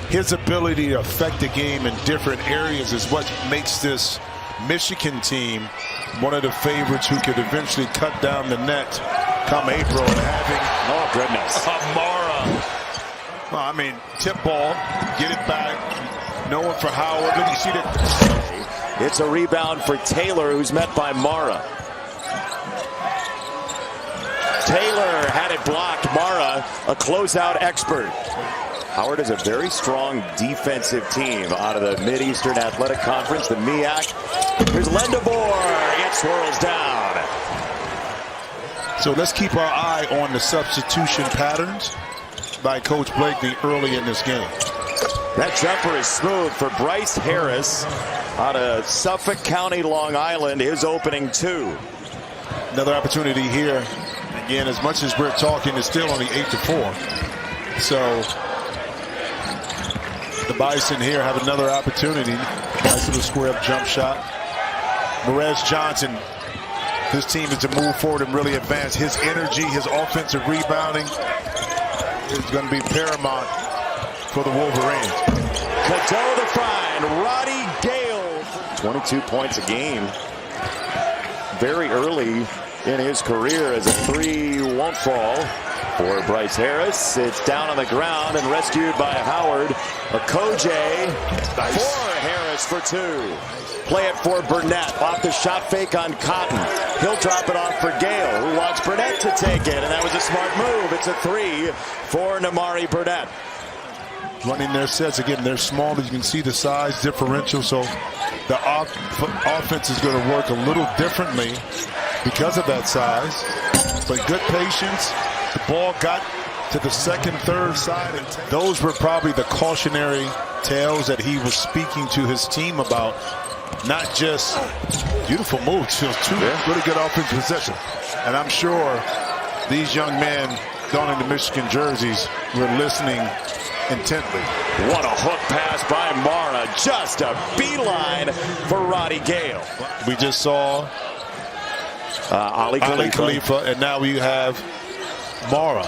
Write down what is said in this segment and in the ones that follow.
his ability to affect the game in different areas is what makes this Michigan team one of the favorites who could eventually cut down the net come April. And having, oh goodness, Mara. Well, I mean, tip ball, get it back. No one for Howard. Look, you see that. It's a rebound for Taylor, who's met by Mara. Taylor had it blocked. Mara, a closeout expert. Howard is a very strong defensive team out of the Mid-Eastern Athletic Conference, the MEAC. Here's Lendabor. It swirls down. So let's keep our eye on the substitution patterns by Coach Blakeney early in this game. That jumper is smooth for Bryce Harris out of Suffolk County, Long Island, his opening two. Another opportunity here. Again, as much as we're talking, it's still only 8-4. So the Bison here have another opportunity. Nice little square up jump shot. Perez Johnson, his team is to move forward and really advance. His energy, his offensive rebounding is going to be paramount for the Wolverines. Cadeau the find. Roddy Gale. 22 points a game. Very early in his career as a three won't fall for Bryce Harris. It's down on the ground and rescued by Howard. Okoje for Harris for two. Play it for Burnett. Off the shot fake on Cotton. He'll drop it off for Gale, who wants Burnett to take it. And that was a smart move. It's a three for Namari Burnett. Running their sets. Again, they're small. As you can see the size differential. So the offense is going to work a little differently because of that size. But good patience. The ball got to the second, third side. And those were probably the cautionary tales that he was speaking to his team about. Not just beautiful moves, two really good offensive possession. And I'm sure these young men donning the Michigan jerseys were listening intently. What a hook pass by Mara. Just a beeline for Roddy Gale. We just saw Ali Khalifa, and now we have Mara,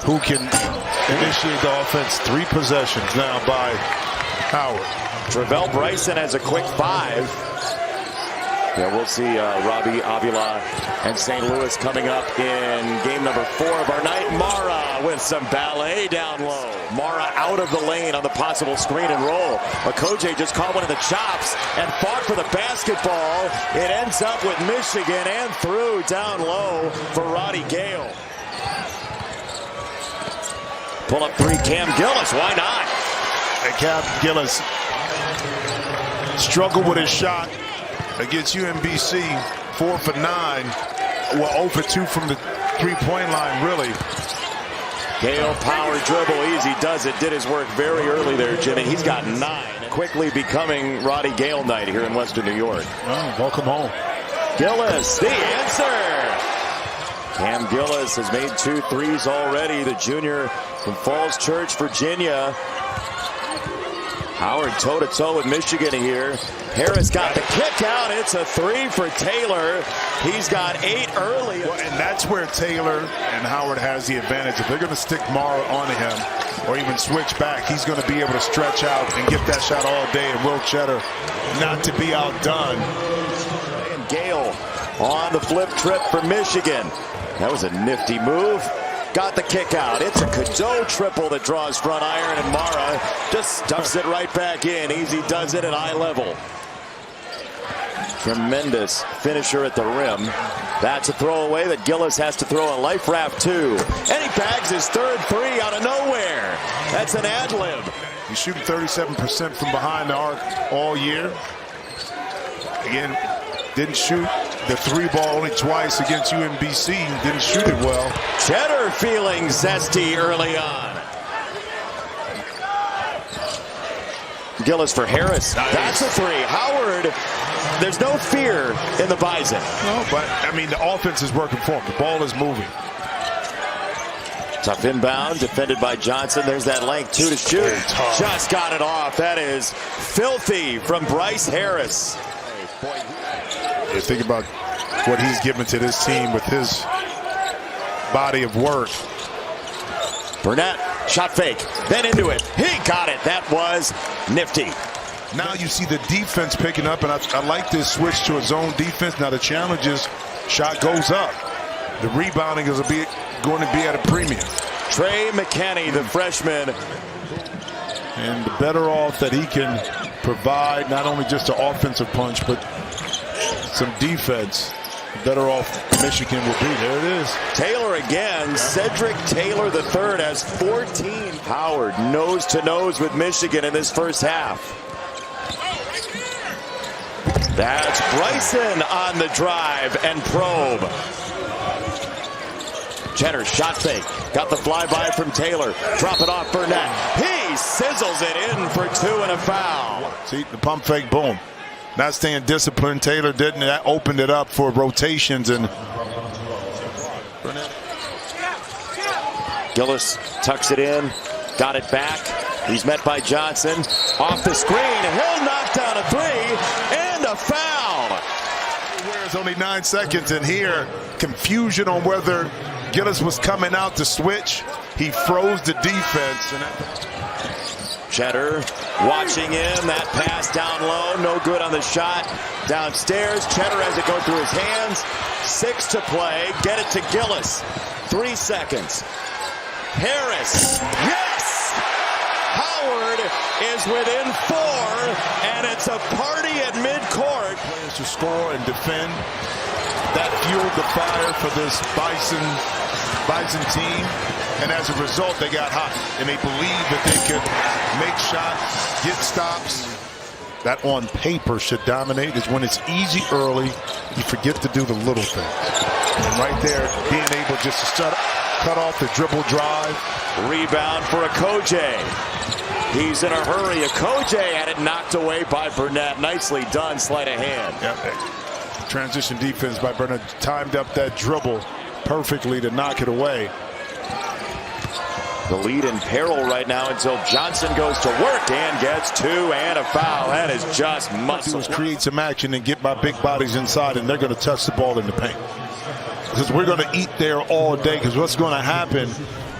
who can initiate the offense. 3 possessions now by Howard. Travell Bryson has a quick 5. Yeah, we'll see Robbie Avila and St. Louis coming up in game number 4 of our night. Mara with some ballet down low. Mara out of the lane on the possible screen and roll. Okoje just caught one of the chops and fought for the basketball. It ends up with Michigan and through down low for Roddy Gale. Pull up 3, Cam Gillis. Why not? And Cam Gillis struggled with his shot against UMBC. 4 for 9. Well, 0 for 2 from the 3-point line, really. Gale power dribble, easy does it. Did his work very early there, Jimmy. He's got 9. Quickly becoming Roddy Gale night here in Western New York. Oh, welcome home. Gillis, the answer. Cam Gillis has made 2 threes already. The junior from Falls Church, Virginia. Howard toe-to-toe with Michigan here. Harris got the kick out. It's a 3 for Taylor. He's got 8 early. Well, and that's where Taylor and Howard has the advantage. If they're going to stick Mara onto him or even switch back, he's going to be able to stretch out and get that shot all day. And Will Cheddar not to be outdone. And Gale on the flip trip for Michigan. That was a nifty move. Got the kick out. It's a Cadeau triple that draws front iron, and Mara just stuffs it right back in. Easy does it at eye level. Tremendous finisher at the rim. That's a throwaway that Gillis has to throw a life raft to. And he bags his 3rd 3 out of nowhere. That's an ad-lib. He's shooting 37% from behind the arc all year. Again, didn't shoot the 3 ball only twice against UMBC. Didn't shoot it well. Cheddar feeling zesty early on. Gillis for Harris. Nice. That's a 3. Howard, there's no fear in the Bison. No, but, I mean, the offense is working for him. The ball is moving. Tough inbound, defended by Johnson. There's that length, 2 to shoot. Just got it off. That is filthy from Bryce Harris. You think about what he's given to this team with his body of work. Burnett, shot fake, then into it. He got it. That That was nifty. Now you see the defense picking up, and I like this switch to a zone defense. Now the challenge is shot goes up. The rebounding is going to be at a premium. Trey McKinney, the freshman. And the better off that he can provide not only just an offensive punch, but some defense, the better off Michigan will be. There it is. Taylor again. Cedric Taylor III has 14. Howard nose to nose with Michigan in this first half. That's Bryson on the drive and probe. Cheddar shot fake. Got the flyby from Taylor. Drop it off Burnett. He sizzles it in for 2 and a foul. See, the pump fake, boom. Not staying disciplined. Taylor didn't. That opened it up for rotations. And Gillis tucks it in. Got it back. He's met by Johnson. Off the screen. He'll knock down a 3 and a foul. There's only 9 seconds in here. Confusion on whether Gillis was coming out to switch. He froze the defense. Cheddar watching him. That pass down low. No good on the shot. Downstairs. Cheddar has it go through his hands. 6 to play. Get it to Gillis. 3 seconds. Harris. Yes! Howard is within 4, and it's a party at midcourt. Players to score and defend. That fueled the fire for this Bison team. And as a result, they got hot. And they believed that they could make shots, get stops. That on paper should dominate. Is when it's easy early, you forget to do the little things. And right there, being able just to cut off the dribble drive. Rebound for Okoje. He's in a hurry. Okoje had it knocked away by Burnett. Nicely done, sleight of hand. Yep. Transition defense by Burnett. Timed up that dribble perfectly to knock it away. The lead in peril right now until Johnson goes to work and gets 2 and a foul. That is just muscle. Create some action and get my big bodies inside, and they're going to touch the ball in the paint. Because we're going to eat there all day. Because what's going to happen?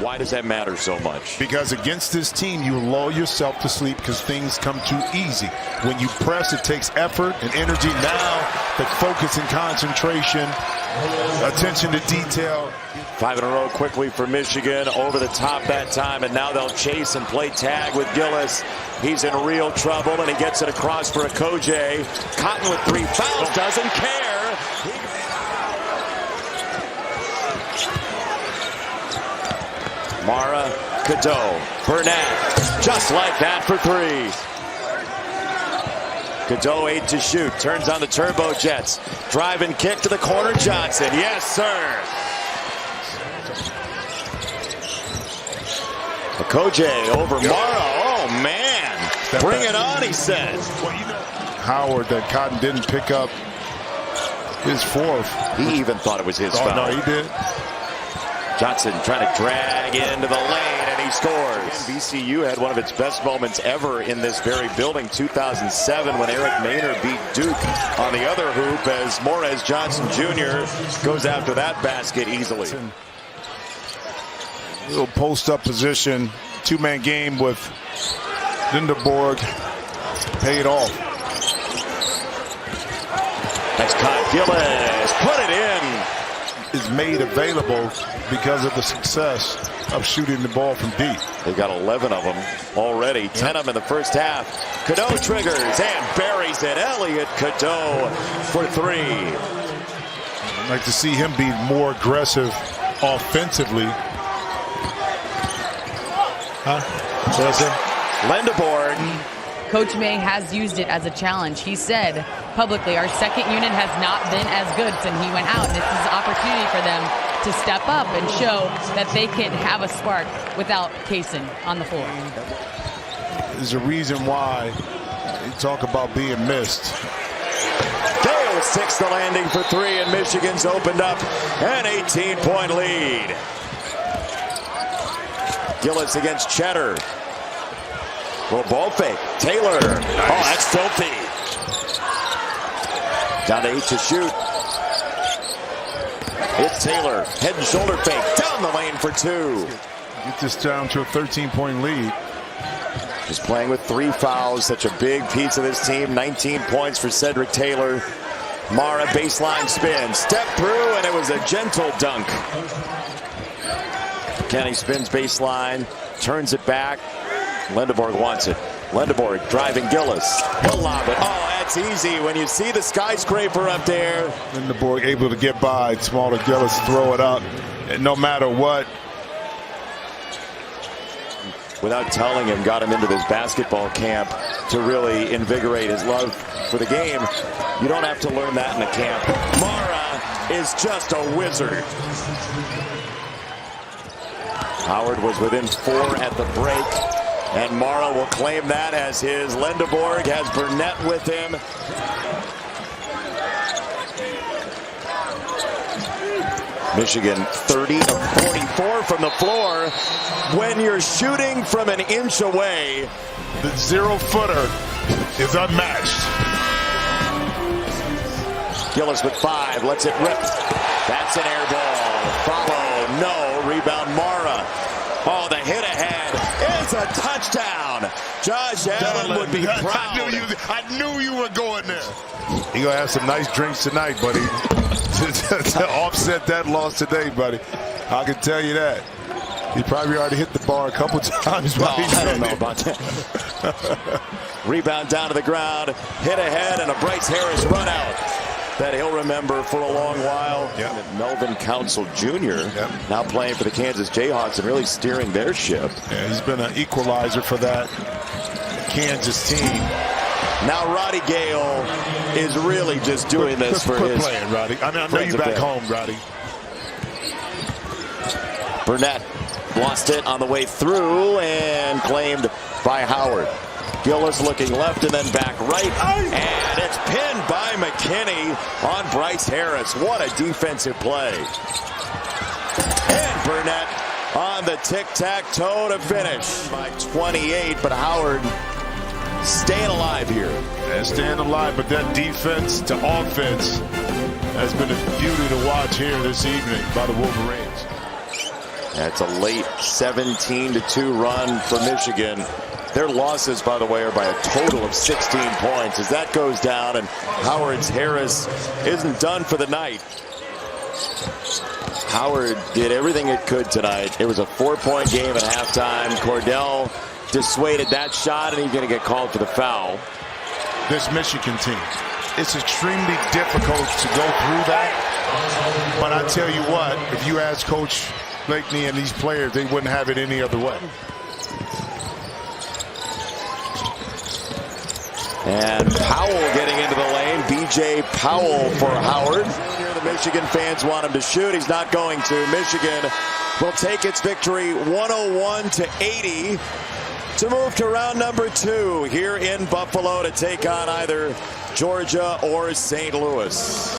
Why does that matter so much? Because against this team, you lull yourself to sleep because things come too easy. When you press, it takes effort and energy. Now, the focus and concentration, attention to detail. 5 in a row quickly for Michigan. Over the top that time, and now they'll chase and play tag with Gillis. He's in real trouble, and he gets it across for Okoje. Cotton with 3 fouls, doesn't care. Mara, Cadeau, Burnett, just like that for 3. Cadeau 8 to shoot, turns on the turbo jets. Drive and kick to the corner, Johnson. Yes, sir. Okoje over Mara. Oh, man. Bring it on, he says. Howard, that Cotton didn't pick up his 4th. He even thought it was his foul. No, he did. Johnson trying to drag into the lane, and he scores. VCU had one of its best moments ever in this very building, 2007, when Eric Maynard beat Duke on the other hoop as Morez Johnson Jr. goes after that basket easily. Little post-up position, 2-man game with Lindeborg paid off. That's caught. Gillis put it in. Is made available because of the success of shooting the ball from deep. They got 11 of them already, 10 of them in the first half. Cadeau triggers and buries it. Elliot Cadeau for 3. I'd like to see him be more aggressive offensively. Lindeborg. Coach May has used it as a challenge. He said publicly, our second unit has not been as good since he went out. And this is an opportunity for them to step up and show that they can have a spark without Kaysen on the floor. There's a reason why you talk about being missed. Gale 6 the landing for 3, and Michigan's opened up an 18-point lead. Gillis against Cheddar. Little ball fake. Taylor. Nice. Oh, that's filthy. Down to 8 to shoot. It's Taylor. Head and shoulder fake. Down the lane for 2. Get this down to a 13-point lead. Just playing with 3 fouls, such a big piece of this team. 19 points for Cedric Taylor. Mara baseline spin, step through, and it was a gentle dunk. Kenny spins baseline, turns it back. Lindeborg wants it. Lindeborg driving Gillis. He'll lob it. Oh, that's easy when you see the skyscraper up there. Lindeborg able to get by. Smaller Gillis throw it up. And no matter what. Without telling him, got him into this basketball camp to really invigorate his love for the game. You don't have to learn that in a camp. Mara is just a wizard. Howard was within 4 at the break, and Mara will claim that as his. Lindeborg has Burnett with him. Michigan 30 of 44 from the floor. When you're shooting from an inch away, the 0-footer is unmatched. Gillis with 5, lets it rip. That's an air ball. Follow, no. Rebound Mara. Oh, the hit ahead is a touchdown. Josh Allen would be proud. I knew you were going there. You're going to have some nice drinks tonight, buddy. to offset that loss today, buddy. I can tell you that. He probably already hit the bar a couple times. I don't know about that. Rebound down to the ground, hit ahead, and a Bryce Harris run out that he'll remember for a long while. Yep. Melvin Council Jr. Now playing for the Kansas Jayhawks and really steering their ship. Yeah, he's been an equalizer for that Kansas team. Now Roddy Gale is really just doing this for quit his playing, Roddy. I know you back home, Roddy. Burnett lost it on the way through and claimed by Howard. Gillis looking left and then back right. And it's pinned by McKinney on Bryce Harris. What a defensive play. And Burnett on the tic-tac-toe to finish by 28, but Howard staying alive here. Yeah, staying alive, but that defense to offense has been a beauty to watch here this evening by the Wolverines. That's a late 17-2 run for Michigan. Their losses, by the way, are by a total of 16 points. As that goes down and Howard's Harris isn't done for the night. Howard did everything it could tonight. It was a 4-point game at halftime. Cordell dissuaded that shot, and he's going to get called for the foul. This Michigan team, it's extremely difficult to go through that. But I tell you what, if you ask Coach Blakeney and these players, they wouldn't have it any other way. And Powell getting into the lane. B.J. Powell for Howard. The Michigan fans want him to shoot. He's not going to. Michigan will take its victory 101-80 to move to round number 2 here in Buffalo to take on either Georgia or St. Louis.